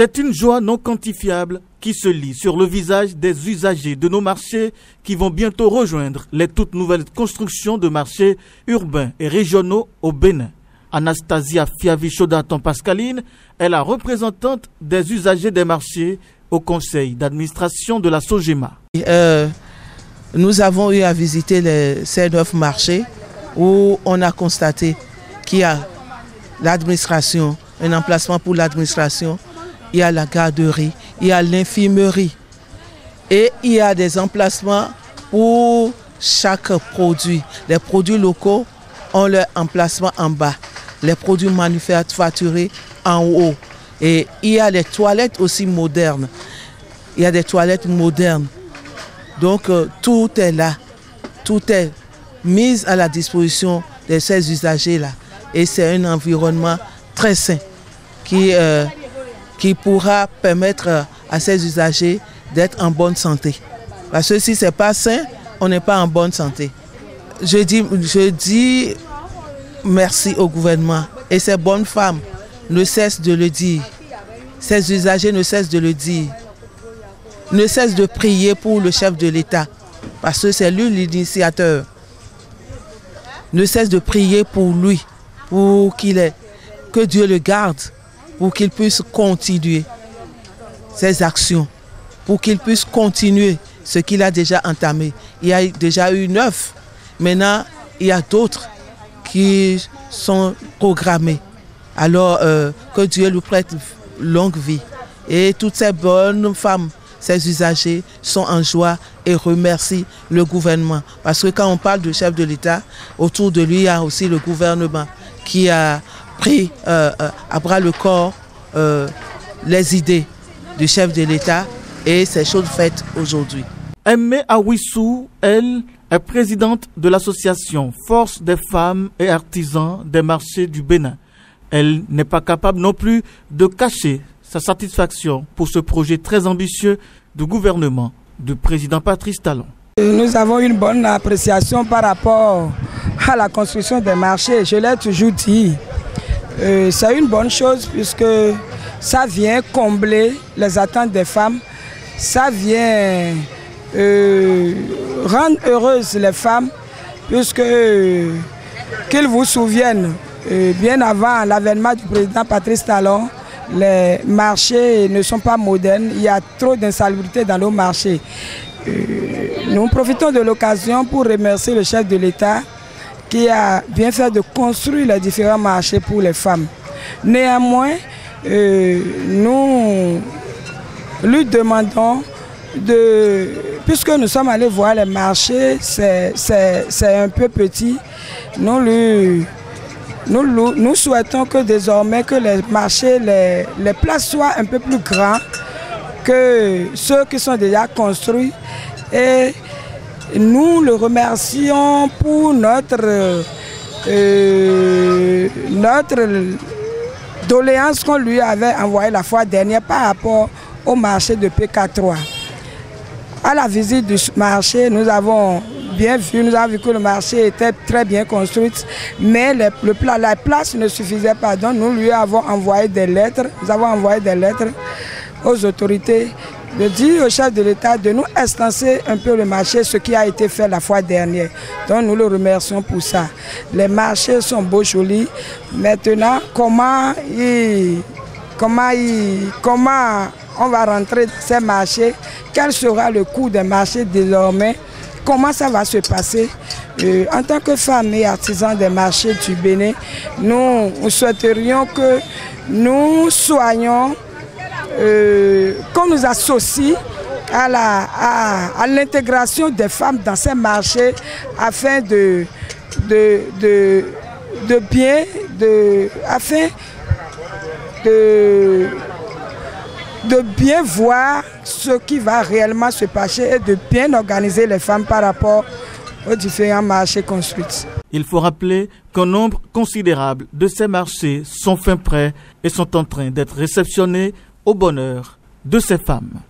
C'est une joie non quantifiable qui se lit sur le visage des usagers de nos marchés qui vont bientôt rejoindre les toutes nouvelles constructions de marchés urbains et régionaux au Bénin. Anastasia Fiavi-Chaudaton-Pascaline est la représentante des usagers des marchés au conseil d'administration de la SOGEMA. Nous avons eu à visiter ces 9 marchés où on a constaté qu'il y a l'administration, un emplacement pour l'administration, il y a la garderie, il y a l'infirmerie et il y a des emplacements pour chaque produit. Les produits locaux ont leur emplacement en bas, les produits manufacturés en haut. Et il y a les toilettes aussi modernes. Il y a des toilettes modernes. Donc tout est là, tout est mis à la disposition de ces usagers-là. Et c'est un environnement très sain qui pourra permettre à ces usagers d'être en bonne santé. Parce que si ce n'est pas sain, on n'est pas en bonne santé. Je dis merci au gouvernement et ces bonnes femmes ne cessent de le dire. Ces usagers ne cessent de le dire. Ne cessent de prier pour le chef de l'État parce que c'est lui l'initiateur. Ne cessent de prier pour lui, pour que Dieu le garde, pour qu'il puisse continuer ses actions, pour qu'il puisse continuer ce qu'il a déjà entamé. Il y a déjà eu 9, maintenant il y a d'autres qui sont programmés. Alors que Dieu lui prête longue vie. Et toutes ces bonnes femmes, ces usagers sont en joie et remercient le gouvernement. Parce que quand on parle du chef de l'État, autour de lui, il y a aussi le gouvernement qui a pris à bras le corps les idées du chef de l'État et ces choses faites aujourd'hui. Aimé Awissou, elle, est présidente de l'association Force des femmes et artisans des marchés du Bénin. Elle n'est pas capable non plus de cacher sa satisfaction pour ce projet très ambitieux du gouvernement du président Patrice Talon. Nous avons une bonne appréciation par rapport à la construction des marchés. Je l'ai toujours dit. C'est une bonne chose puisque ça vient combler les attentes des femmes. Ça vient rendre heureuses les femmes puisque qu'ils vous souviennent, bien avant l'avènement du président Patrice Talon, les marchés ne sont pas modernes, il y a trop d'insalubrité dans nos marchés. Nous profitons de l'occasion pour remercier le chef de l'État qui a bien fait de construire les différents marchés pour les femmes. Néanmoins, nous lui demandons puisque nous sommes allés voir les marchés, c'est un peu petit, nous souhaitons que désormais que les marchés, les places soient un peu plus grands que ceux qui sont déjà construits. Et nous le remercions pour notre doléance qu'on lui avait envoyée la fois dernière par rapport au marché de PK3. À la visite du marché, nous avons bien vu, que le marché était très bien construit, mais la place ne suffisait pas. Donc nous lui avons envoyé des lettres, aux autorités de dire au chef de l'État de nous extenser un peu le marché, ce qui a été fait la fois dernière. Donc nous le remercions pour ça. Les marchés sont beaux, jolis. Maintenant, comment on va rentrer dans ces marchés? Quel sera le coût des marchés désormais? Comment ça va se passer? En tant que femmes et artisans des marchés du Bénin, nous souhaiterions que nous soyons, qu'on nous associe à l'intégration des femmes dans ces marchés afin de bien voir ce qui va réellement se passer et de bien organiser les femmes par rapport aux différents marchés construits. Il faut rappeler qu'un nombre considérable de ces marchés sont fin prêts et sont en train d'être réceptionnés au bonheur de ces femmes.